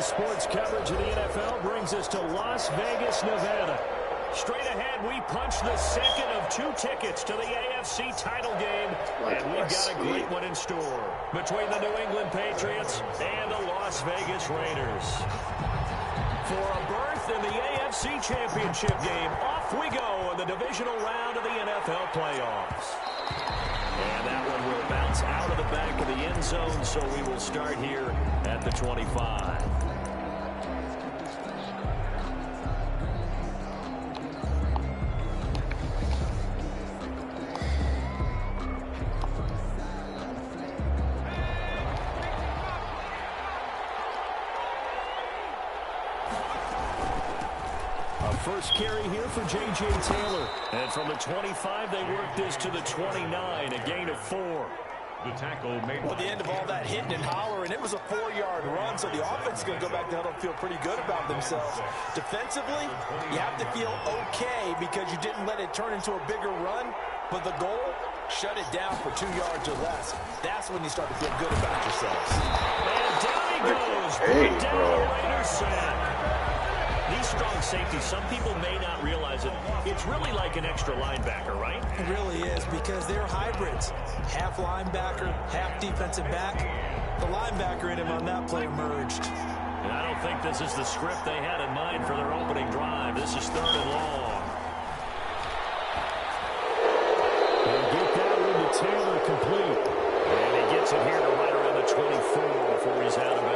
sports coverage of the NFL brings us to Las Vegas, Nevada. Straight ahead, we punch the second of 2 tickets to the AFC title game, and we've got a great one in store between the New England Patriots and the Las Vegas Raiders. For a berth in the AFC Championship game, off we go in the divisional round of the NFL playoffs. And that one will bounce out of the back of the end zone, so we will start here at the 25. First carry here for J.J. Taylor. And from the 25, they work this to the 29, a gain of 4. The tackle made. Well, at the end of all that hitting and hollering, it was a 4-yard run, so the offense is going to go back to huddle and feel pretty good about themselves. Defensively, you have to feel okay because you didn't let it turn into a bigger run, but the goal, shut it down for 2 yards or less. That's when you start to feel good about yourselves. And down he goes. Hey, down bro. the Raiders sack. These strong safeties, some people may not realize it. It's really like an extra linebacker, right? It really is because they're hybrids. Half linebacker, half defensive back. The linebacker in him on that play emerged. And I don't think this is the script they had in mind for their opening drive. This is 3rd and long. They'll get that one to Taylor complete. And he gets it here to right around the 24 before he's out of bounds.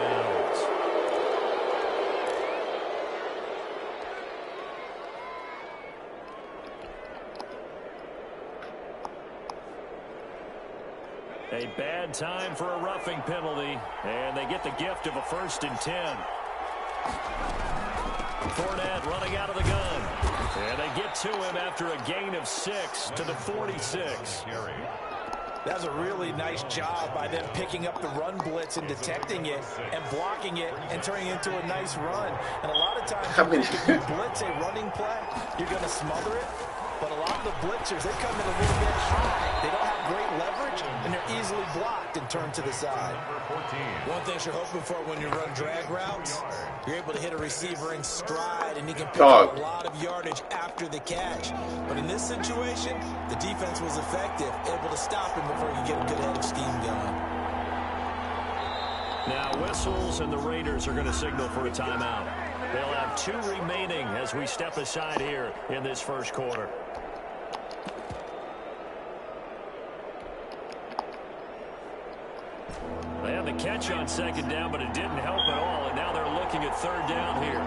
A bad time for a roughing penalty, and they get the gift of a 1st and 10. Fournette running out of the gun, and they get to him after a gain of 6 to the 46. That was a really nice job by them picking up the run blitz and detecting it and blocking it and turning it into a nice run. And a lot of times, if you blitz a running play, you're going to smother it. But a lot of the blitzers, they come in a little bit high. They don't have great leverage, and they're easily blocked and turned to the side. One thing you're hoping for when you run drag routes, you're able to hit a receiver in stride, and he can pick up a lot of yardage after the catch. But in this situation, the defense was effective, able to stop him before you get a good head of steam going. Now whistles, and the Raiders are going to signal for a timeout. They'll have 2 remaining as we step aside here in this first quarter. They had the catch on 2nd down, but it didn't help at all, and now they're looking at 3rd down here.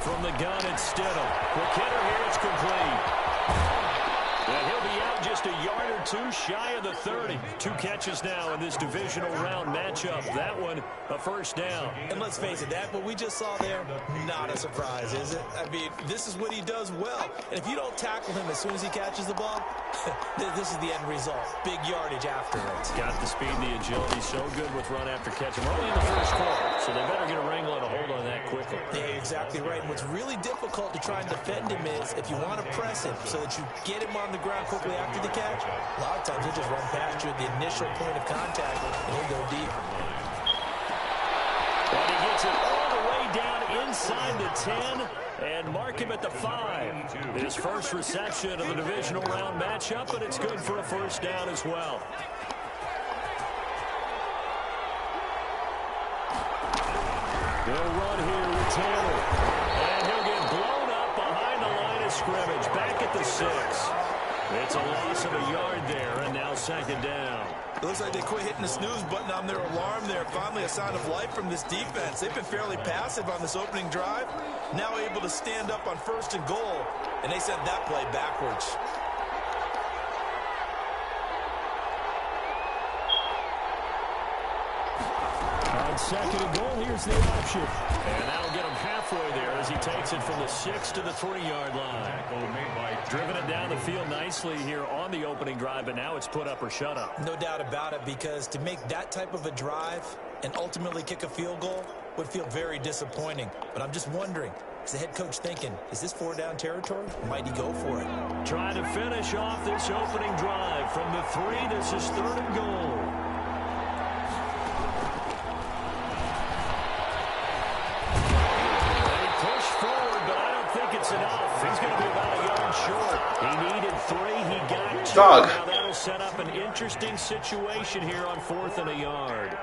From the gun, it's Stidham. McKinnon here, it's complete. And he'll be out just a yard or 2 shy of the 30. 2 catches now in this divisional round matchup. That one, a 1st down. And let's face it, that what we just saw there, not a surprise, is it? I mean, this is what he does well. And if you don't tackle him as soon as he catches the ball, this is the end result. Big yardage after it. Got the speed and the agility, so good with run after catch. We're only in the first quarter, so they better get a wrangle and a hold on that quickly. Yeah, exactly right. And what's really difficult to try and defend him is if you want to press him so that you get him on the ground quickly after the catch, a lot of times he'll just run past you at the initial point of contact, and he'll go deep. And he gets it all the way down inside the 10 and mark him at the 5. His first reception of the divisional round matchup, but it's good for a 1st down as well. They'll run here with Taylor. And he'll get blown up behind the line of scrimmage. Back at the 6. It's a loss of a yard there, and now 2nd down. It looks like they quit hitting the snooze button on their alarm there. Finally a sign of life from this defense. They've been fairly passive on this opening drive. Now able to stand up on 1st and goal, and they sent that play backwards. On 2nd and goal, here's the option. And that'll get him halfway there as he takes it from the 6 to the 3-yard line. Driven it down the field nicely here on the opening drive, but now it's put up or shut up. No doubt about it, because to make that type of a drive and ultimately kick a field goal would feel very disappointing. But I'm just wondering, is the head coach thinking, is this 4-down territory? Might he go for it? Trying to finish off this opening drive from the 3. This is 3rd and goal. 2. Dog. Now that'll set up an interesting situation here on 4th and a yard.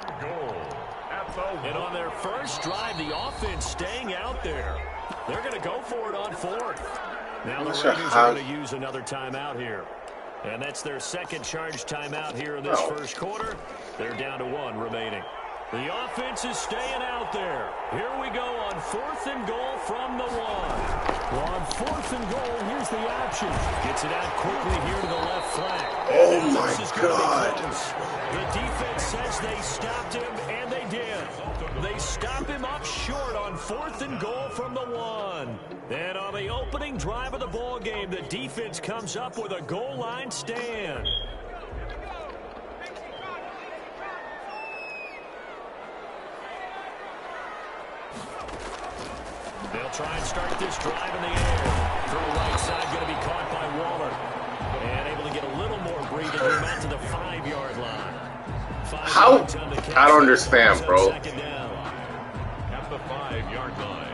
And on their first drive, the offense staying out there. They're going to go for it on 4th. Now the Raiders are going to use another timeout here. And that's their second charge timeout here in this first quarter. They're down to 1 remaining. The offense is staying out there. Here we go on 4th and goal from the 1. Well, on 4th and goal, here's the option. Gets it out quickly here to the left flank. Oh, my God. The defense says they stopped him, and they did. They stop him up short on 4th and goal from the 1. And on the opening drive of the ball game, the defense comes up with a goal line stand. They'll try and start this drive in the air. Through right side, going to be caught by Waller. And able to get a little more breathing room out to the 5-yard line. How? I don't understand, bro. At the 5-yard line.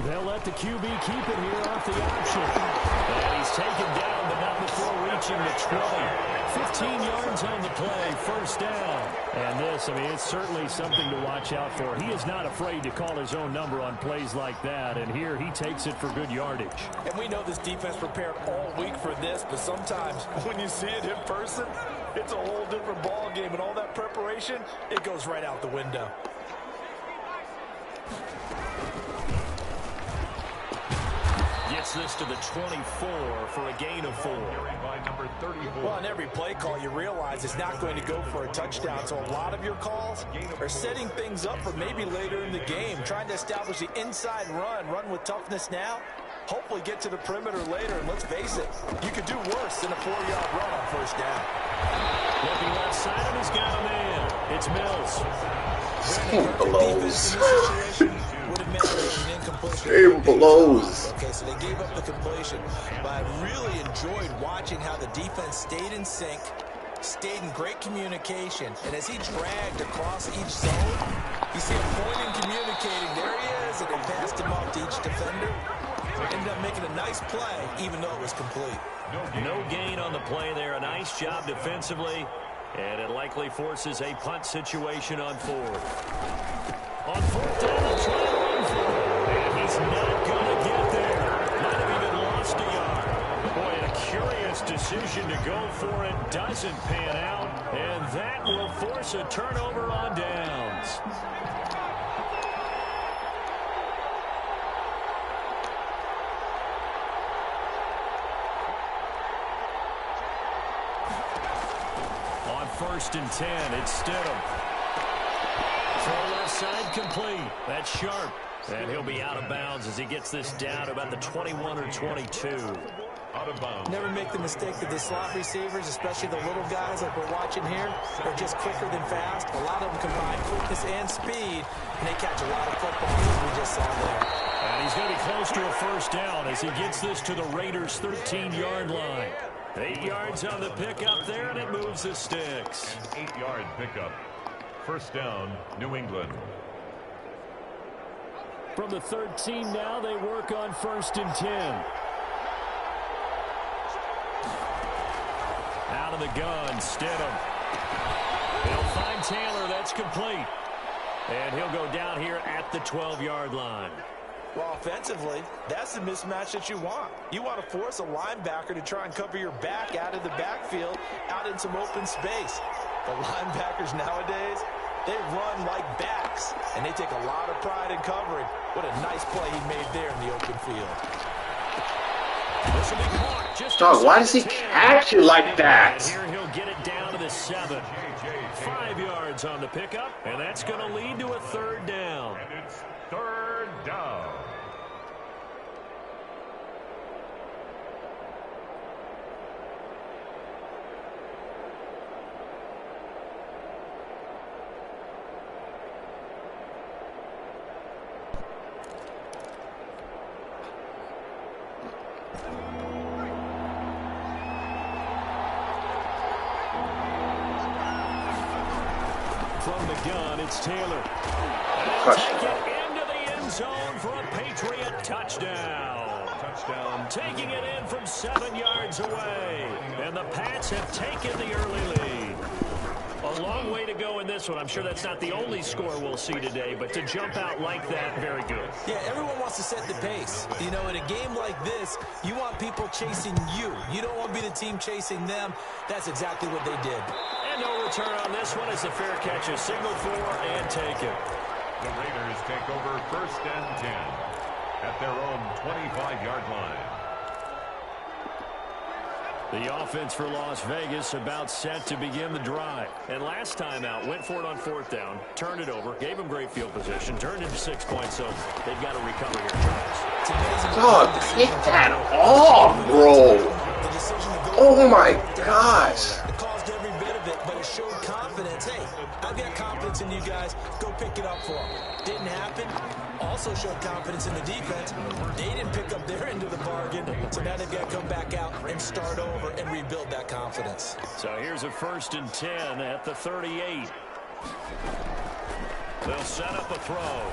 They'll let the QB keep it here off the option. And he's taken down, but not before reaching the 20. 15 yards on the play, first down. And this, I mean, it's certainly something to watch out for. He is not afraid to call his own number on plays like that. And here he takes it for good yardage. And we know this defense prepared all week for this, but sometimes when you see it in person, it's a whole different ball game. And all that preparation, it goes right out the window. Gets this to the 24 for a gain of 4. Well, on every play call, you realize it's not going to go for a touchdown. So a lot of your calls are setting things up for maybe later in the game, trying to establish the inside run with toughness now, hopefully get to the perimeter later. And let's face it, you could do worse than a 4-yard run on first down. Looking left side, and he's got a man. It's Mills. Game blows. Would have meant an incompletion. Game blows. Okay, so they gave up the completion, but I really enjoyed watching how the defense stayed in sync, stayed in great communication, and as he dragged across each zone, you see him pointing, communicating. There he is, and they passed him off to each defender. Ended up making a nice play, even though it was complete. No gain on the play there. A nice job defensively, and it likely forces a punt situation on 4th. On 4th down, they'll try to run for it. And he's not going to get there. Might have even lost a yard. Boy, a curious decision to go for it. Doesn't pan out. And that will force a turnover on downs. On 1st and 10, it's Stidham. Throw left side complete. That's Sharp. And he'll be out of bounds as he gets this down to about the 21 or 22. Out of bounds. Never make the mistake that the slot receivers, especially the little guys like we're watching here, are just quicker than fast. A lot of them combine quickness and speed, and they catch a lot of footballs, as we just saw there. And he's going to be close to a first down as he gets this to the Raiders' 13-yard line. 8 yards on the pickup there, and it moves the sticks. An 8-yard pickup. First down, New England. From the 13 now, they work on 1st and 10. Out of the gun, Stidham. They'll find Taylor. That's complete. And he'll go down here at the 12-yard line. Well, offensively, that's the mismatch that you want. You want to force a linebacker to try and cover your back out of the backfield, out in some open space. The linebackers nowadays, they run like backs, and they take a lot of pride in covering. What a nice play he made there in the open field. Dog, why does he catch you like that? Here he'll get it down to the 7. 5 yards on the pickup, and that's going to lead to a 3rd down. And it's 3rd down. From the gun, it's Taylor. And they'll take it into the end zone for a Patriot touchdown. Taking it in from 7 yards away. And the Pats have taken the early lead. A long way to go in this one. I'm sure that's not the only score we'll see today, but to jump out like that, very good. Yeah, everyone wants to set the pace. You know, in a game like this, you want people chasing you. You don't want to be the team chasing them. That's exactly what they did. And no return on this one as the fair catch is signaled for and taken. The Raiders take over 1st and 10 at their own 25-yard line. The offense for Las Vegas about set to begin the drive. And last time out, went for it on 4th down, turned it over, gave them great field position, turned into 6 points, so they've got to recover here, Charles. Dog, pick that off, bro. Oh, my gosh. It caused every bit of it, but it showed confidence. Hey, I've got confidence in you guys. Go pick it up for them. Didn't happen. Also showed confidence in the defense. They didn't pick up their end of the bargain, so now they've got to come back out and start over and rebuild that confidence. So here's a 1st and 10 at the 38. They'll set up a throw. Waller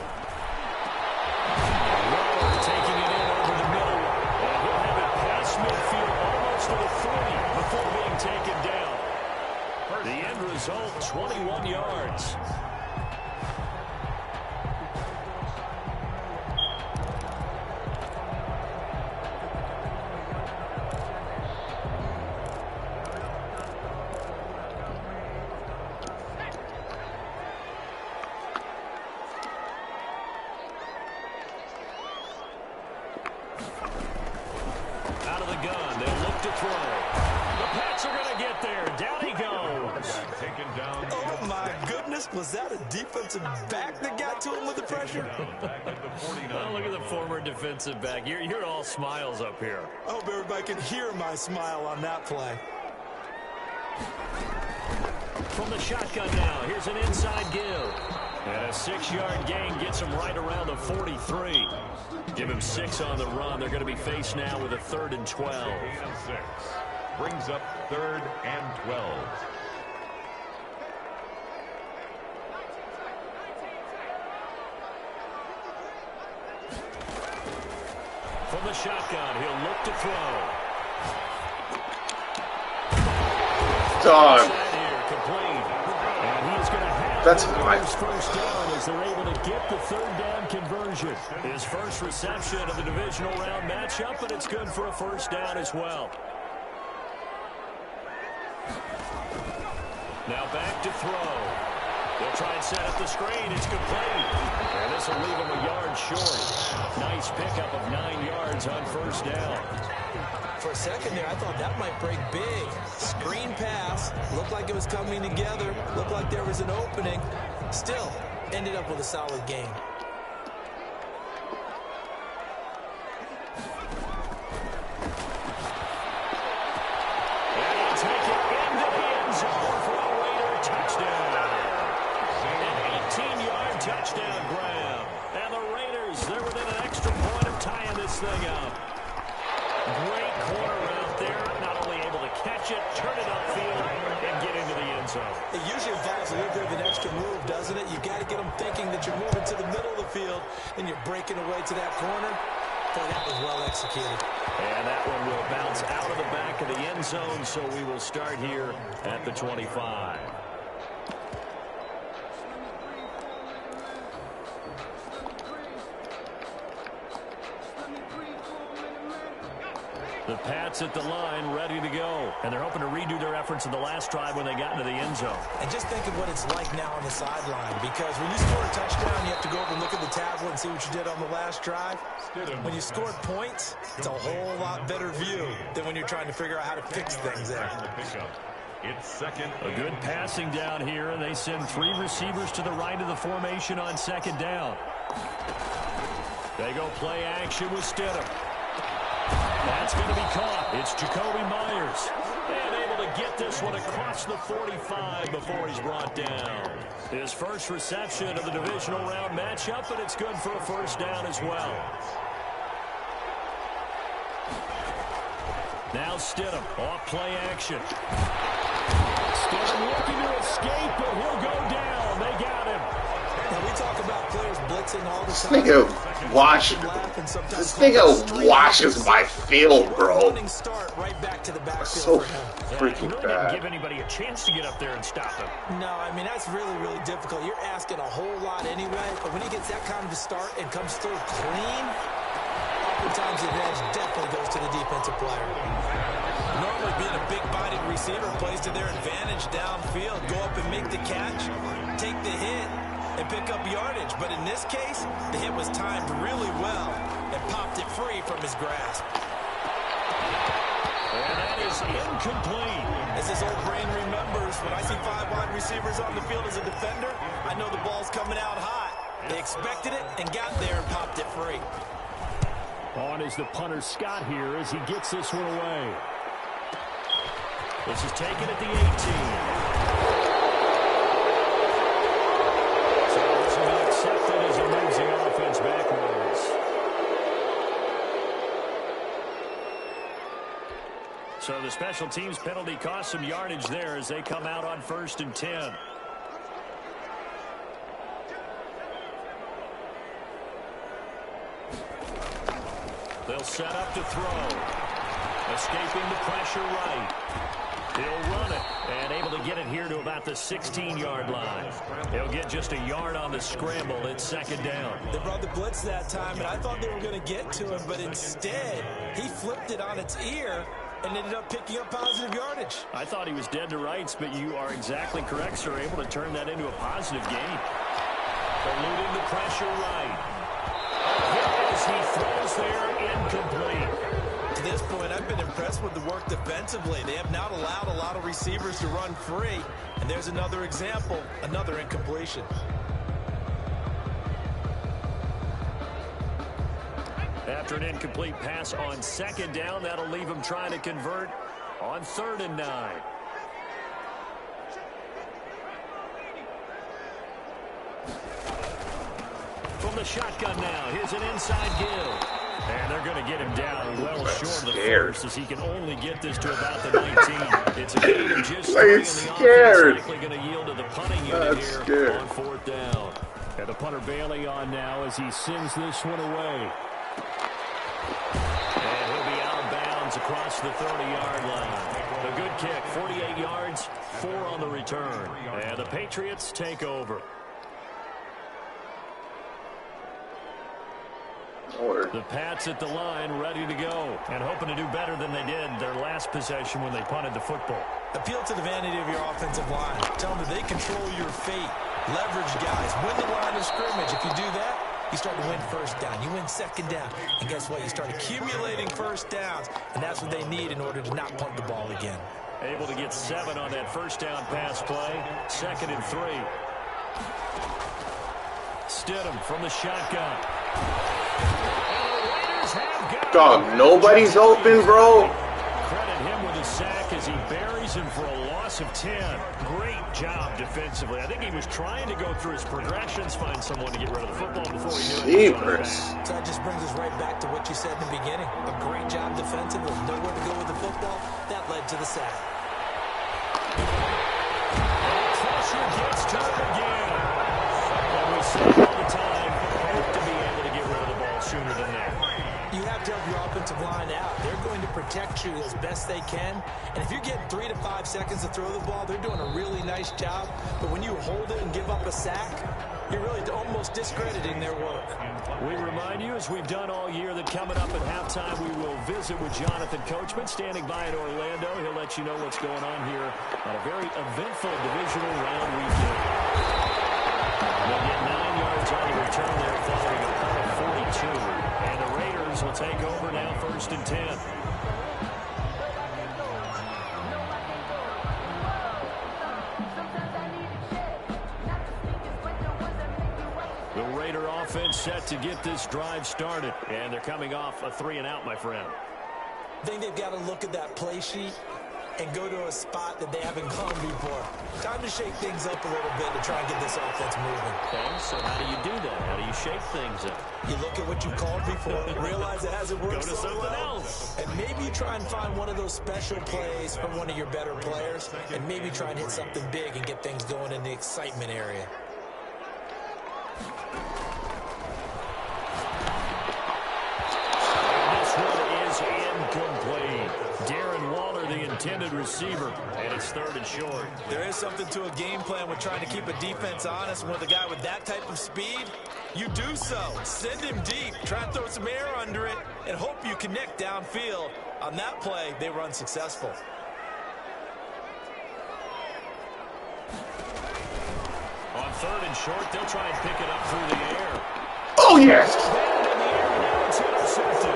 taking it in over the middle. And he'll have it past midfield almost to the 40 before being taken down. The end result, 21 yards. Out of the gun, they'll look to throw. The Pats are going to get there. Down he goes. Taken down. Oh, my goodness. Was that a defensive back that got to him with the pressure? Back at the 49. Oh, look at the former defensive back. You're all smiles up here. I hope everybody can hear my smile on that play. From the shotgun now, here's an inside give. And a 6-yard gain gets him right around the 43. Give him 6 on the run. They're going to be faced now with a 3rd and 12. Gain of 6. Brings up 3rd and 12. From the shotgun, he'll look to throw. Dog. That's my first down as they're able to get the 3rd down conversion. His first reception of the divisional round matchup, but it's good for a 1st down as well. Now back to throw. They'll try and set up the screen. It's complete. And this will leave him a yard short. Nice pickup of 9 yards on 1st down. For a second there, I thought that might break big. Screen pass. Looked like it was coming together. Looked like there was an opening. Still, ended up with a solid game. And he'll take it into the end zone for a Raider touchdown. An 18-yard touchdown grab. And the Raiders, they're within an extra point of tying this thing up. Great corner out there, not only able to catch it, turn it upfield, and get into the end zone. It usually involves a little bit of an extra move, doesn't it? You've got to get them thinking that you're moving to the middle of the field, and you're breaking away to that corner. Boy, that was well executed. And that one will bounce out of the back of the end zone, so we will start here at the 25. The Pats at the line, ready to go. And they're hoping to redo their efforts in the last drive when they got into the end zone. And just think of what it's like now on the sideline, because when you score a touchdown, you have to go over and look at the tablet and see what you did on the last drive. When you scored points, it's a whole lot better view than when you're trying to figure out how to fix things there. It's 2nd. A good passing down here, and they send 3 receivers to the right of the formation on 2nd down. They go play action with Stidham. That's going to be caught. It's Jacoby Myers. And able to get this one across the 45 before he's brought down. His first reception of the divisional round matchup, but it's good for a 1st down as well. Now Stidham off play action. Stidham looking to escape, but he'll go down. they got him. Now we talk about players blitzing all the time. This nigga washes my field, bro. That's so freaking bad. Give anybody a chance to get up there and stop him. No, I mean, that's really, really difficult. You're asking a whole lot anyway, but when he gets that kind of a start and comes through clean, oftentimes the advantage definitely goes to the defensive player. Normally being a big-bodied receiver plays to their advantage downfield. Go up and make the catch, take the hit, and pick up yardage. But in this case, the hit was timed really well and popped it free from his grasp. And that is incomplete. As his old brain remembers, when I see 5 wide receivers on the field as a defender, I know the ball's coming out hot. They expected it and got there and popped it free. On is the punter Scott here as he gets this one away. This is taken at the 18. Accepted as he moves the offense backwards. So the special teams penalty cost some yardage there as they come out on 1st and 10. They'll set up to throw. Escaping the pressure right. He'll run it and able to get it here to about the 16-yard line. He'll get just a yard on the scramble. It's 2nd down. They brought the blitz that time, and I thought they were going to get to him, but instead he flipped it on its ear and ended up picking up positive yardage. I thought he was dead to rights, but you are exactly correct, sir. Able to turn that into a positive gain. Eluding the pressure right. As he throws there, incomplete. To this point, I've been impressed with the work defensively. They have not allowed a lot of receivers to run free. And there's another example, another incompletion. After an incomplete pass on 2nd down, that'll leave him trying to convert on 3rd and 9. From the shotgun now, here's an inside give. And they're going to get him down well short of the first as he can only get this to about the 19. It's a game of just three, and the offense likely going to yield to the punting unit here on 4th down. And the punter Bailey on now as he sends this one away. And he'll be out of bounds across the 30-yard line. A good kick, 48 yards, 4 on the return. And the Patriots take over. The Pats at the line, ready to go, and hoping to do better than they did their last possession when they punted the football. Appeal to the vanity of your offensive line. Tell them that they control your fate. Leverage guys. Win the line of scrimmage. If you do that, you start to win 1st down. You win 2nd down. And guess what? You start accumulating 1st downs, and that's what they need in order to not punt the ball again. Able to get 7 on that 1st down pass play. 2nd and 3. Stidham from the shotgun. Dog, nobody's open, bro. Credit him with a sack as he buries him for a loss of 10. Great job defensively. I think he was trying to go through his progressions, find someone to get rid of the football before he knew it. So that just brings us right back to what you said in the beginning. A great job defensively. Nowhere to go with the football. That led to the sack. Pressure gets to him again. And we say all the time, hope to be able to get rid of the ball sooner than that. You have to help your offensive line out. They're going to protect you as best they can. And if you're getting 3 to 5 seconds to throw the ball, they're doing a really nice job. But when you hold it and give up a sack, you're really almost discrediting their work. We remind you, as we've done all year, that coming up at halftime, we will visit with Jonathan Coachman, standing by in Orlando. He'll let you know what's going on here on a very eventful divisional round weekend. They'll get 9 yards on the return there following a punt of 42. And the Raiders will take over now 1st and 10. The Raider offense set to get this drive started. And they're coming off a 3-and-out, my friend. I think they've got to look at that play sheet and go to a spot that they haven't gone before. Time to shake things up a little bit to try and get this offense moving. Okay, so how do you do that? How do you shake things up? You look at what you called before, realize it hasn't worked Go to so something well, else. and maybe you try and find one of those special plays from one of your better players, and maybe try and hit something big and get things going in the excitement area. intended receiver, and it's 3rd and short. There is something to a game plan with trying to keep a defense honest. With a guy with that type of speed, you do so. Send him deep, try and throw some air under it, and hope you connect downfield. On that play, they were unsuccessful. On 3rd and short, they'll try and pick it up through the air. Oh, yes. In the air, now it's intercepted.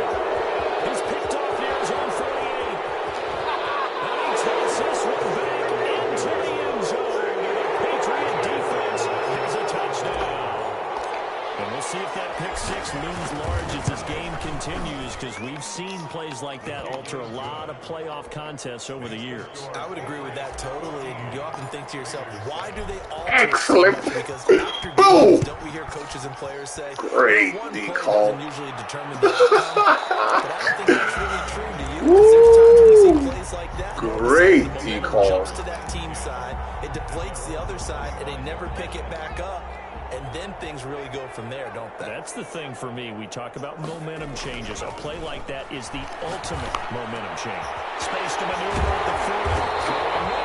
He's picked off near his own 48. And he takes this one back into the end zone. And the Patriot defense has a touchdown. And we'll see if that pick 6 looms large as this game continues, because we've seen plays like that alter a lot of playoff contests over the years. I would agree with that totally. And you often think to yourself, why do they alter? Excellent. Because after games, don't we hear coaches and players say, great one play call. doesn't usually determine the outcome. But I don't think that's really true to you. Because there's times when you see plays like that. Great the call. jumps to that team side, it deflates the other side, and they never pick it back up. And then things really go from there, don't they? That's the thing for me. We talk about momentum changes. A play like that is the ultimate momentum change. Space to maneuver at the 40.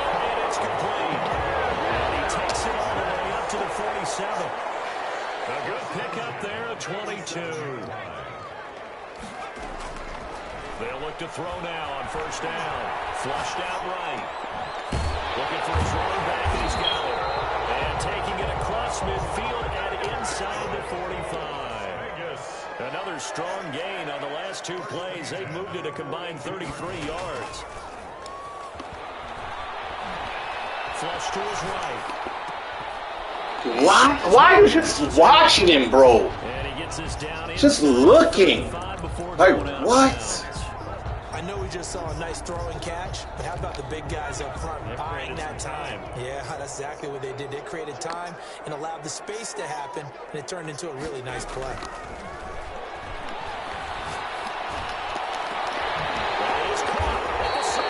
And it's complete. And he takes it all the way up to the 47. A good pick up there at 22. They'll look to throw now on 1st down. Flushed out right. Looking for his running back, and he's got it. And taking it across midfield and inside the 45. Another strong gain on the last 2 plays. They've moved it a combined 33 yards. Flush to his right. Why are you just watching him, bro? And he gets this down. Just looking. Like, what? I know we just saw a nice throw and catch, but how about the big guys up front buying that time? Yeah, that's exactly what they did. They created time and allowed the space to happen, and it turned into a really nice play. That is caught at the 7.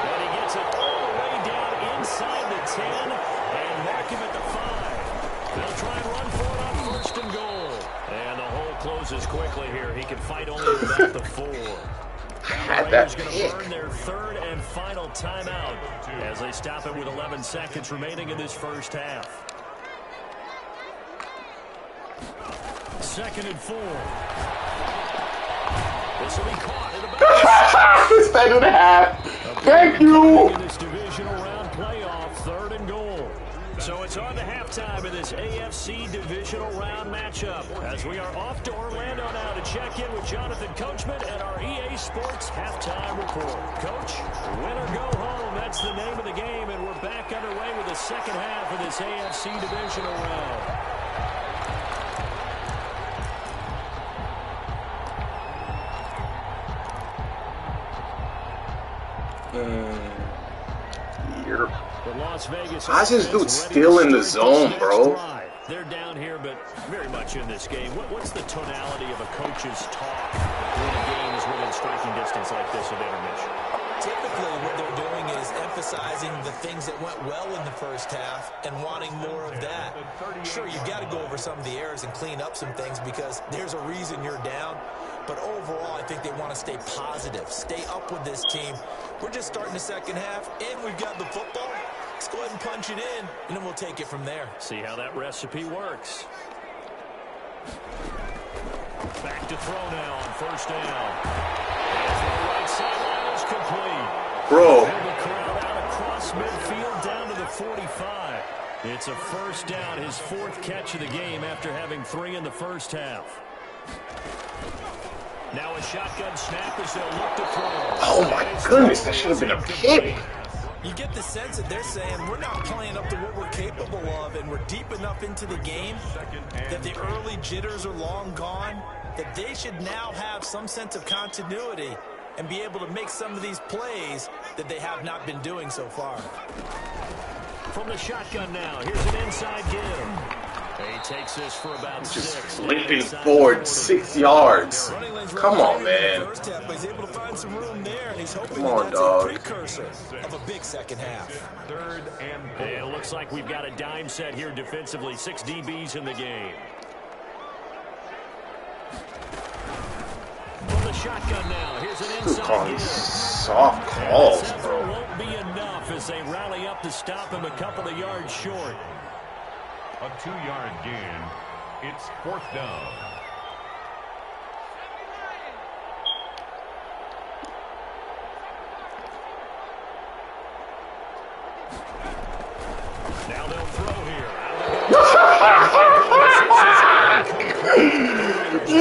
And he gets it all the way down inside the 10 and mark him at the 5. They'll try and run for it on 1st and goal. And the hole closes quickly here. He can fight only without the 4. Had The that Raiders going to pick. burn their 3rd and final timeout as they stop it with 11 seconds remaining in this first half. 2nd and 4. This will be caught at about 2nd and a half. Thank you. in this divisional round playoff, 3rd and goal. So it's on to halftime in this AFC divisional round matchup as we are off to Orlando now to check in with Jonathan Coachman and our EA Sports halftime report. Coach, win or go home, that's the name of the game, and we're back underway with the second half of this AFC divisional round. The Las Vegas How's this dude still in the zone, bro? They're down here, but very much in this game. What's the tonality of a coach's talk when a game is within striking distance like this at intermission? Typically, what they're doing is emphasizing the things that went well in the first half and wanting more of that. Sure, you've got to go over some of the errors and clean up some things because there's a reason you're down. But overall, I think they want to stay positive, stay up with this team. We're just starting the second half, and we've got the football. Let's go ahead and punch it in, and then we'll take it from there. See how that recipe works. Back to throw now on 1st down. And from the right sideline is complete. Bro. And the crowd out across midfield down to the 45. It's a 1st down, his 4th catch of the game after having 3 in the first half. Now a shotgun snap as they'll look to throw. Oh my goodness, that should have been a pick. You get the sense that they're saying we're not playing up to what we're capable of, and we're deep enough into the game that the early jitters are long gone, that they should now have some sense of continuity and be able to make some of these plays that they have not been doing so far. From the shotgun now, here's an inside give. He takes this for about Just 6. leaping forward 6 yards. Come on, man. Come on, dog. Precursor of a big second half. 3rd and goal. It looks like we've got a dime set here defensively. 6 DBs in the game. From the the shotgun now. Here's an Who's inside calling give. soft calls, This effort bro? won't be enough as they rally up to stop him a couple of yards short. A 2-yard gain. It's 4th down. Now they'll throw here.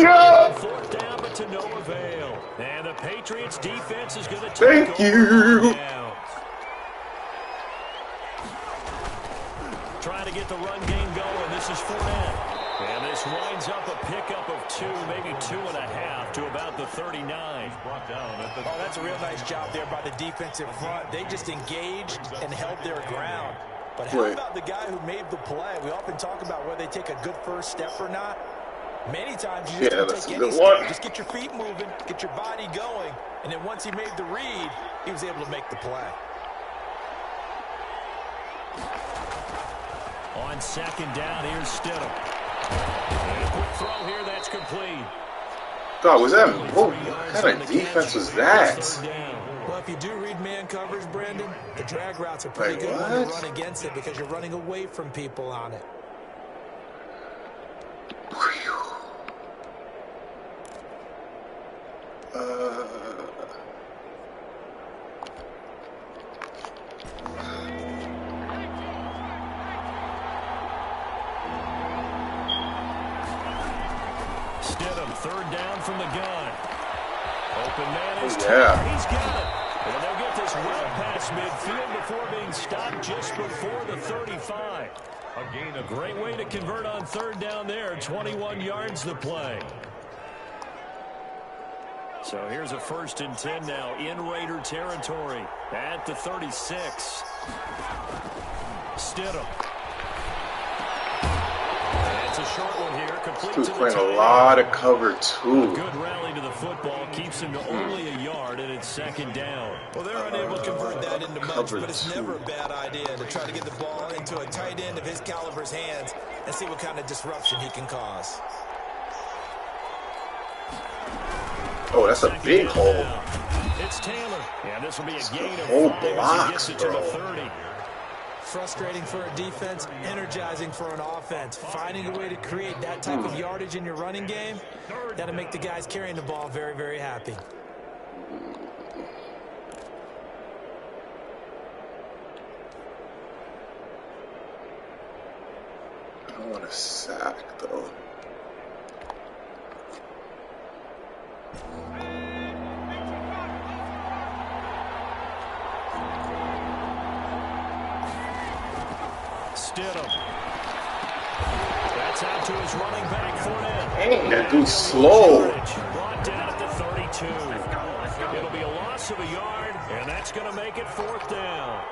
No! 4th down, but to no avail. And the Patriots defense is going to Thank take you. over downs. Trying to get the run game going. This is Fournette. And this winds up a pickup of 2, maybe 2.5 to about the 39. Brought down at the Oh, that's a real nice job there by the defensive front. They just engaged and held their ground. But how about the guy who made the play? We often talk about whether they take a good first step or not. Many times you just don't take any step. Just get your feet moving, get your body going, and then once he made the read, he was able to make the play. On 2nd down, here's Stidham. And a quick throw here, that's complete. God, was that? What kind of defense was that? Well, if you do read man coverage, Brandon, the drag routes are pretty good when you run against it because you're running away from people on it. Stidham, 3rd down from the gun. Open man is He's got it. And they'll get this well past midfield before being stopped just before the 35. a gain of Great way to convert on 3rd down there. 21 yards the play. So here's a 1st and 10 now in Raider territory at the 36. Stidham. It's a short one here. Complete Dude's to the playing tight a end. lot of cover, too. Good rally to the football. Keeps him to only a yard, and it's 2nd down. Well, they're unable to convert that into much, Cover but it's two. never a bad idea to try to get the ball into a tight end of his caliber's hands and see what kind of disruption he can cause. Oh, that's a big hole. It's Taylor. Yeah, this will be a gain of whole 5 as he blocks, gets it to the bro. 30. Frustrating for a defense, energizing for an offense. Finding a way to create that type of yardage in your running game, that'll make the guys carrying the ball very, very happy. I don't want to sack, though. Stidham. That's out to his running back, Fournette. Dang, that dude's slow. Brought down at the 32. It'll be a loss of a yard, and that's going to make it 4th down.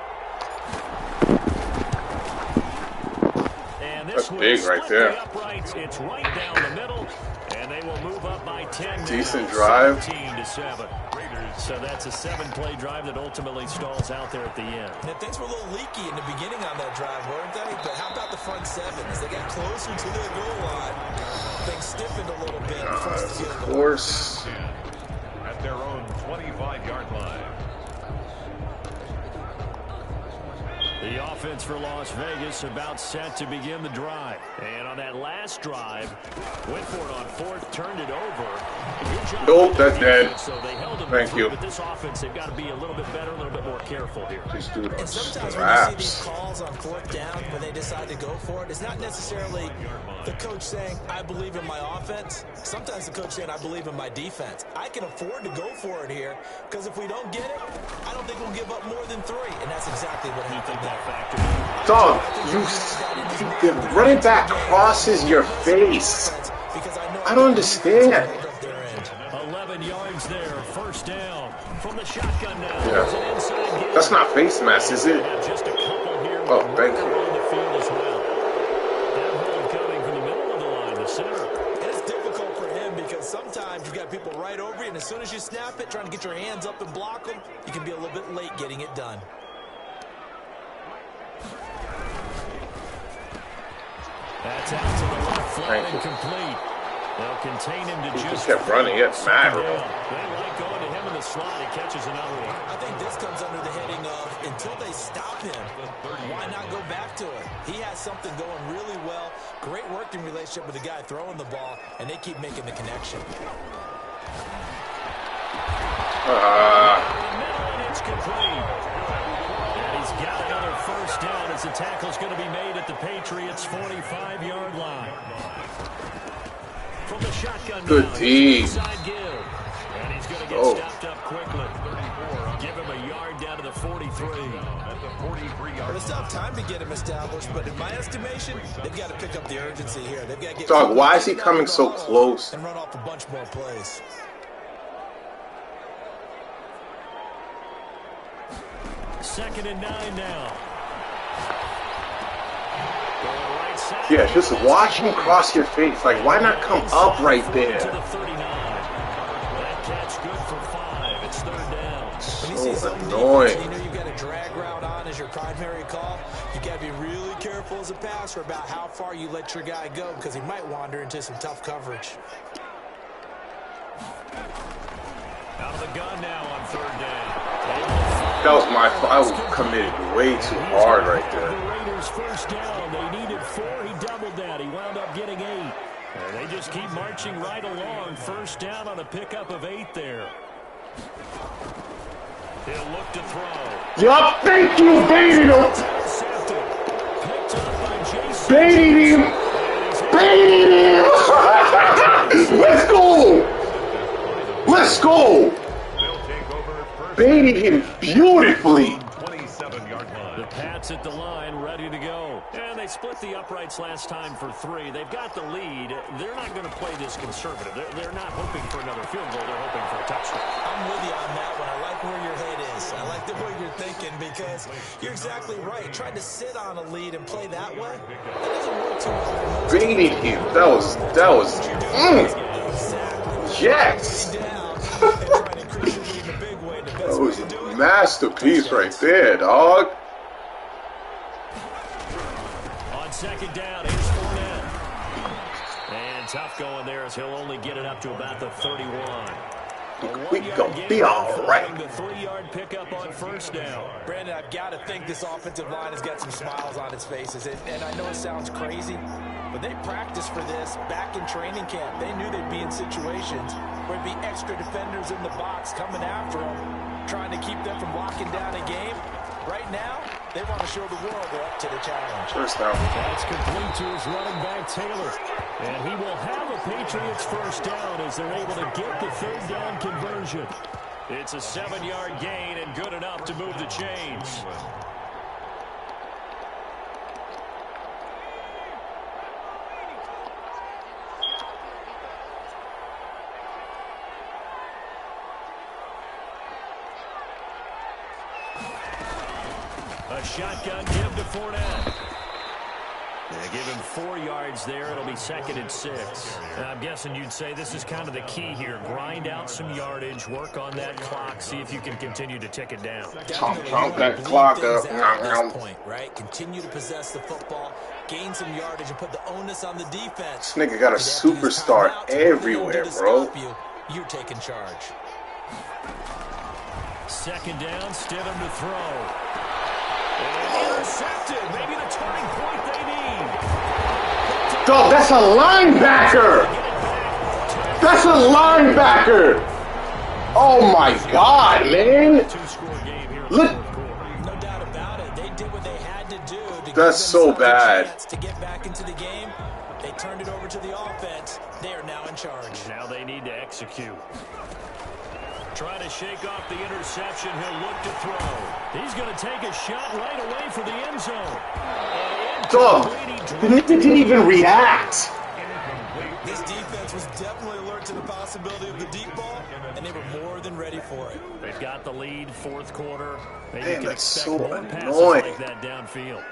And this That's big right split there. the uprights. It's right down the middle, and they will move up by 10 now. Decent drive. 17-7. So that's a 7-play drive that ultimately stalls out there at the end. Now, things were a little leaky in the beginning on that drive, weren't they? But how about the front seven? As they got closer to their goal line, things stiffened a little bit. Of course. at their own 25-yard line. The offense for Las Vegas about set to begin the drive. And on that last drive, went for it on 4th, turned it over. Good job. Nope, that's dead. So they held him Thank through, you. But this offense, they've got to be a little bit better, a little bit more careful here. This dude on And sometimes when you see these straps. calls on 4th down, when they decide to go for it, it's not necessarily the coach saying, I believe in my offense. Sometimes the coach saying, I believe in my defense. I can afford to go for it here, because if we don't get it, I don't think we'll give up more than 3. And that's exactly what happened there. Dog, the running back crosses your face. I don't understand. 11 yards there, 1st down from the shotgun now. Yeah. That's not face mask, is it? Just a couple here. Oh, thank you. On the field as well. That hold coming from the middle of the line, the center. And it's difficult for him because sometimes you've got people right over you, and as soon as you snap it, trying to get your hands up and block them, you can be a little bit late getting it done. That's out to the left flat and complete. They'll contain him to He just kept running. He had mad room. they like going to him in the slot. He catches another one. I think this comes under the heading of until they stop him, why not go back to it? He has something going really well. Great working relationship with the guy throwing the ball, and they keep making the connection. It's complete. And he's got another first down as the tackle's going to be made at the Patriots' 45-yard line. From the shotgun Good now, D. inside give. And he's going to get stopped up quickly. Give him a yard down to the 43. At the 43-yard Well, it's not time to get him established, but in my estimation, they've got to pick up the urgency here. They've got to get Dog, why is he coming so close? and run off a bunch more plays. Second and 9 now. Yeah, just watch him cross your face. Like, why not come up right there? To the 39. That catch good for 5. It's third down. So annoying. You know you've got a drag route on as your primary call. You got to be really careful as a passer about how far you let your guy go because he might wander into some tough coverage. Out of the gun now on third down. That was my fault. I committed way too hard right there. The Raiders first down. They needed 4. He doubled that. He wound up getting 8. And they just keep marching right along. First down on a pickup of 8 there. He'll look to throw. Yup, thank you, baited him. Picked up by Jason. Baited him. Baited him. Let's go. Let's go. Baited him beautifully. 27-yard line. The Pats at the line, ready to go. And they split the uprights last time for 3. They've got the lead. They're not going to play this conservative. They're not hoping for another field goal. They're hoping for a touchdown. I'm with you on that one. I like where your head is. I like the way you're thinking because you're exactly right. Trying to sit on a lead and play that way, that doesn't work too well. Baited him. That was. Yes. That was a masterpiece right there, dog. On second down, here's Fournette. And tough going there as he'll only get it up to about the 31. We gonna be all right. The 3-yard pickup on first down. Brandon, I've got to think this offensive line has got some smiles on its faces. And I know it sounds crazy, but they practiced for this back in training camp. They knew they'd be in situations where there'd be extra defenders in the box coming after them, trying to keep them from locking down a game. Right now, they want to show the world they're up to the challenge. First down. That's complete to his running back, Taylor. And he will have a Patriots first down as they're able to get the third down conversion. It's a 7-yard gain and good enough to move the chains. A shotgun give to Fournette. They give him 4 yards there. It'll be second and 6. And I'm guessing you'd say this is kind of the key here. Grind out some yardage, work on that clock, see if you can continue to tick it down. Chomp that clock up. At this point, right? Continue to possess the football, gain some yardage, and put the onus on the defense. This nigga got a superstar everywhere, bro. You're taking charge. Second down, Stidham to throw. And intercepted. Maybe the turning point they need. Dog, that's a linebacker. That's a linebacker. Oh my God, man. Look. No doubt about it. They did what they had to do to That's so bad. to get back into the game. They turned it over to the offense. They are now in charge. Now they need to execute. Trying to shake off the interception. He'll look to throw. He's going to take a shot right away for the end zone. Dog, the nigga didn't even react. This defense was definitely alert to the possibility of the deep ball, and they were more than ready for it. They've got the lead, fourth quarter. Maybe Man, can that's expect so more passes annoying. like that downfield.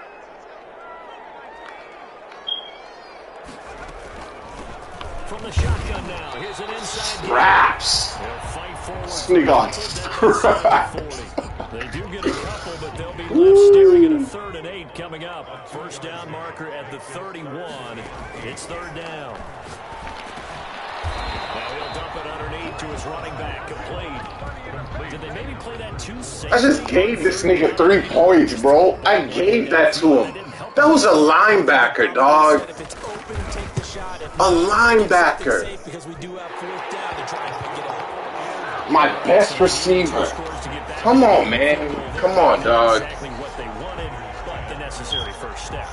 From the shotgun now, here's an inside Straps. They'll fight forward. Sneak on straps. They do get a couple, but they'll be left staring at a 3rd and 8 coming up. First down marker at the 31. It's third down. it underneath to his running back. Complete. Did they maybe play that too safe? I just gave this nigga 3 points, bro. I gave that to him. That was a linebacker, dog. A linebacker. My best receiver. Come on, man. Come on, dog.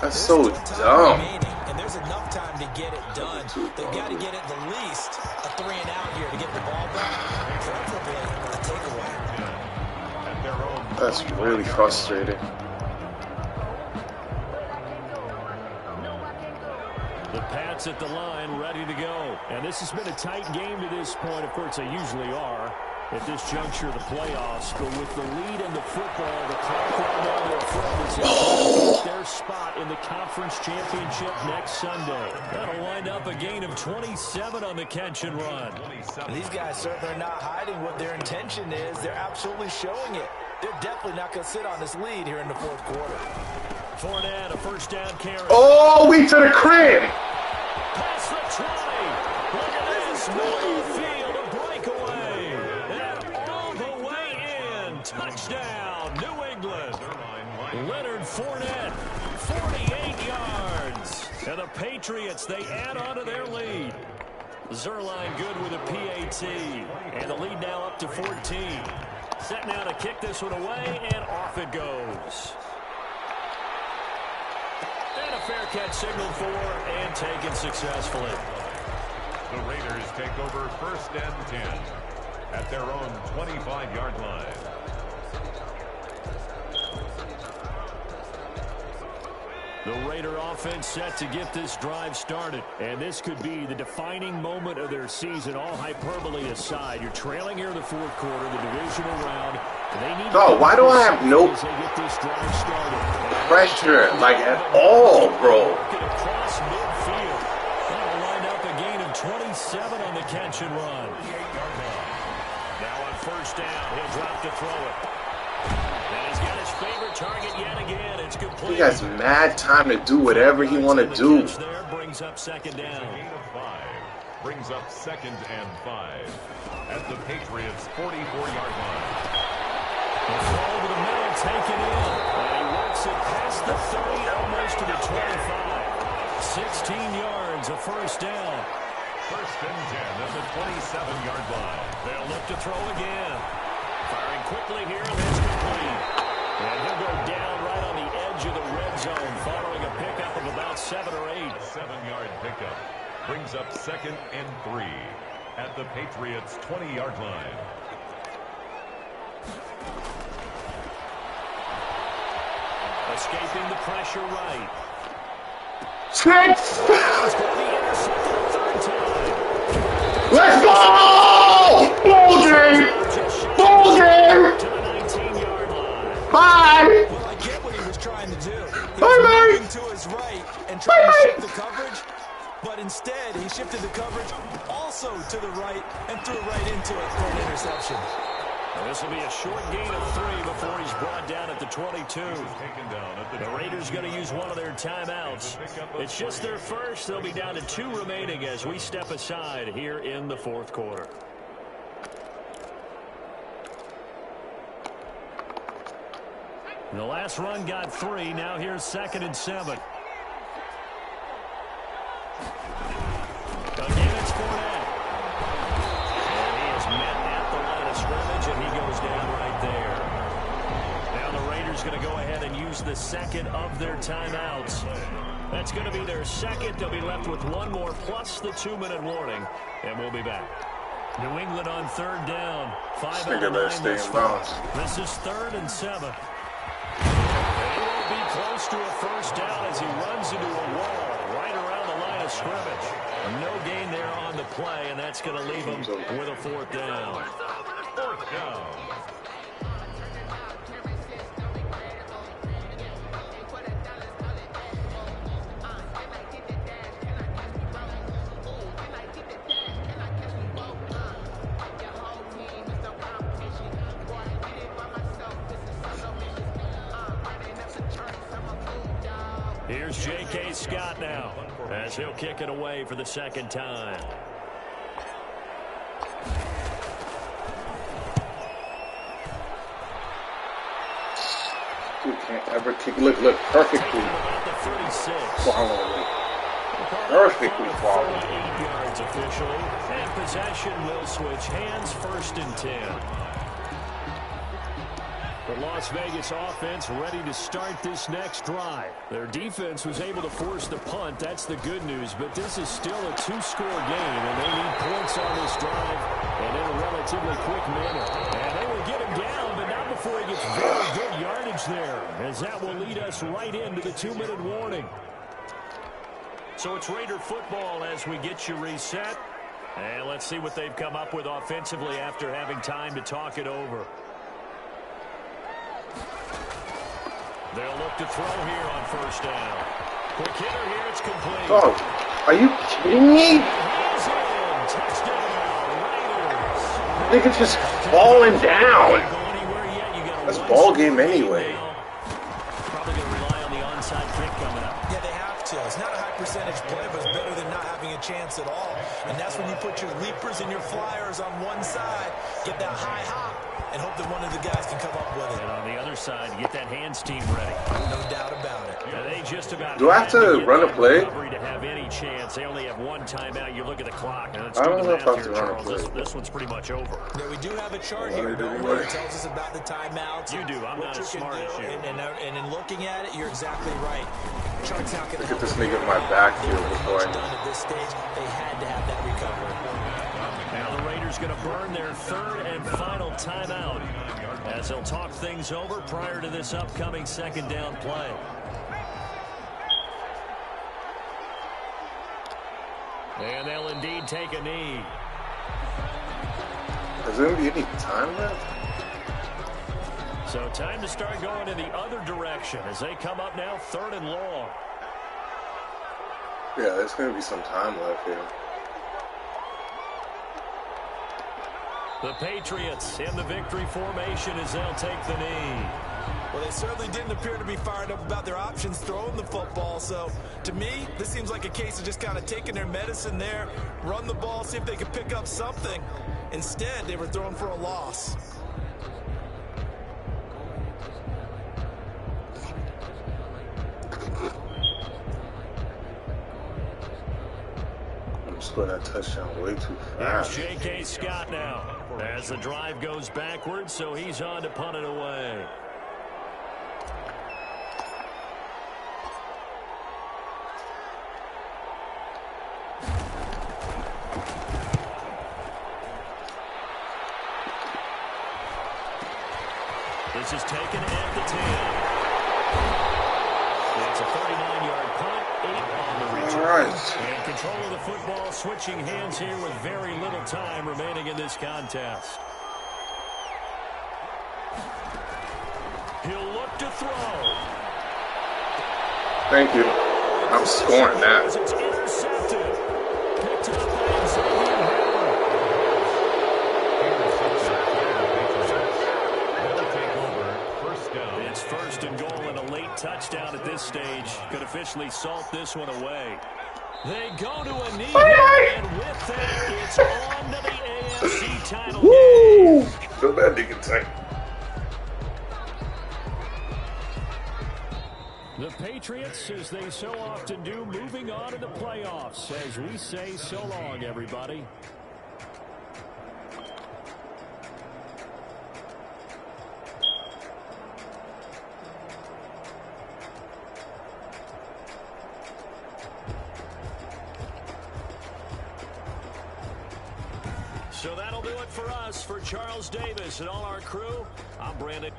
That's so dumb. And there's enough time to get it done. They've got to get at the least a 3 and out here to get the ball back. Preferably a takeaway. That's really frustrating. The Pats at the line, ready to go. And this has been a tight game to this point. Of course, they usually are at this juncture of the playoffs. But with the lead in the football, the clock right now, their friend is in their spot in the conference championship next Sunday. That'll wind up a gain of 27 on the catch and run. These guys certainly are not hiding what their intention is. They're absolutely showing it. They're definitely not going to sit on this lead here in the fourth quarter. Fournette, a first down carry. Oh, we to the crib. Past the 20. Look at this. Middle of the field, a breakaway. And all the way in. Touchdown, New England. Leonard Fournette, 48 yards. And the Patriots, they add on to their lead. Zerline good with a PAT. And the lead now up to 14. Set now to kick this one away, and off it goes. And a fair catch signaled for and taken successfully. The Raiders take over first and 10 at their own 25-yard line. The Raider offense set to get this drive started. And this could be the defining moment of their season, all hyperbole aside. You're trailing here in the fourth quarter, the divisional round. They need why do I have no pressure, like, at all, bro? Across midfield. That'll wind up a gain of 27 on the catch and run. Now on first down, he'll drop to throw it. And he's got his favorite target yet again. It's complete. He has mad time to do whatever he want to do. There brings up second down. Brings up second and 5 at the Patriots' 44-yard line. The throw to the middle, taken in. And he works it past the 30, almost to the 25. 16 yards, a first down. First and 10 at the 27-yard line. They'll look to throw again. Firing quickly here, and that's complete. And he'll go down right on the edge of the red zone, following a pickup of about 7 or 8. 7-yard pickup brings up second and 3 at the Patriots' 20-yard line. Escaping the pressure right. Let's go! Ball game! Ball game! To the 19-yard line. Bye! Well, I get what he was trying to do. He Bye, was bye. moving to his right and trying to shift the coverage, but instead he shifted the coverage also to the right and threw it right into it for an interception. Well, this will be a short gain of 3 before he's brought down at the 22. The Raiders going to use one of their timeouts. It's just their first. They'll be down to 2 remaining as we step aside here in the fourth quarter. The last run got 3. Now here's second and 7. Again, it's Fournette. And he is met at the line of scrimmage, and he goes down right there. Now the Raiders going to go ahead and use the second of their timeouts. That's going to be their second. They'll be left with 1 more plus the 2-minute warning, and we'll be back. New England on third down. 5 out of 9 this spot. This is 3rd and 7. He won't be close to a first down as he runs into a wall right around the line of scrimmage. No gain there on the play, and that's going to leave him with a 4th down. 4th down. Here's J.K. Scott now as he'll kick it away for the second time. Dude can't ever kick. Look, perfectly following. Perfectly following. 38 yards officially. And possession will switch hands, 1st and 10. The Las Vegas offense ready to start this next drive. Their defense was able to force the punt. That's the good news. But this is still a 2-score game, and they need points on this drive and in a relatively quick manner. And they will get him down, but not before he gets very good yardage there, as that will lead us right into the 2-minute warning. So it's Raider football as we get you reset. And let's see what they've come up with offensively after having time to talk it over. They'll look to throw here on 1st down. Quick hitter here, it's complete. Oh, are you kidding me? Nigga's just falling down. That's ball game anyway. Probably going to rely on the onside kick coming up. Yeah, they have to. It's not a high percentage play, but it's better than not having a chance at all. And that's when you put your leapers and your flyers on one side, get that high hop, and hope that one of the guys can come up with it. And on the other side, get that hands team ready. No doubt about it. Yeah, they just about do I have to run a play? To have any chance. They only have one timeout. You look at the clock. And I don't know if I have to run a play. This one's pretty much over. Yeah, we do have a chart here. Don't worry. It tells us about the timeouts. You do. I'm not as smart as you. And in looking at it, you're exactly right. Chart's not going to look at this nigga in my backfield before I know. At this stage, they had to have that recovery. Now the Raiders going to burn their 3rd and final timeout as they'll talk things over prior to this upcoming 2nd down play. And they'll indeed take a knee. Is there going to be any time left? So time to start going in the other direction as they come up now 3rd and long. Yeah, there's going to be some time left here. The Patriots in the victory formation as they'll take the knee. Well, they certainly didn't appear to be fired up about their options throwing the football. So, to me, this seems like a case of just kind of taking their medicine there, run the ball, see if they could pick up something. Instead, they were throwing for a loss. I'm scoring that touchdown way too fast. Here's J.K. Scott now as the drive goes backwards, so he's on to punt it away. This is taken at the 10. It's a 39-yard punt, 8 on the return. All right. And control of the football, switching hands here with very little time remaining in this contest. He'll look to throw. Thank you. I'm scoring that. It's intercepted. Picked up by Xavier. It's 1st and goal and a late touchdown at this stage. Could officially salt this one away. They go to a knee, and with that, it's on to the AFC title game. Feel bad, nigga tight. The Patriots, as they so often do, moving on to the playoffs. As we say, so long, everybody. So that'll do it for us. For Charles Davis and all our crew, I'm Brandon.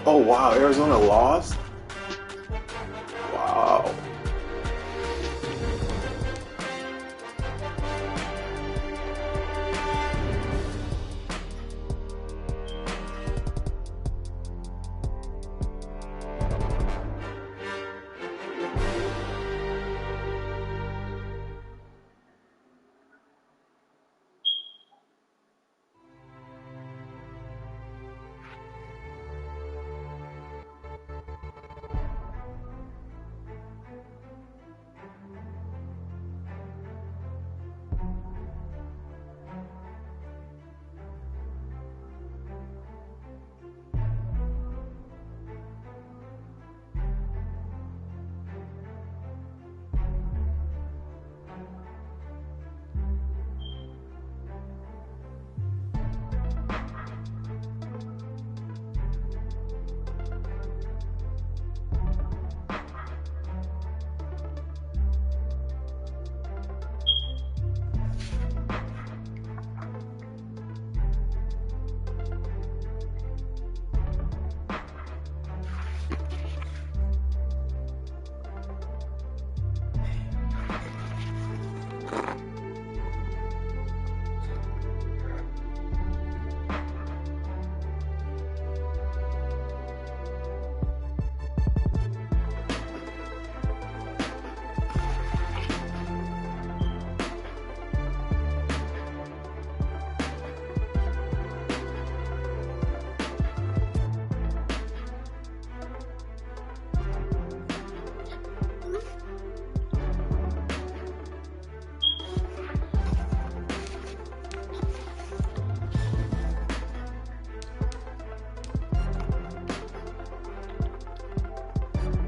Oh wow, Arizona lost?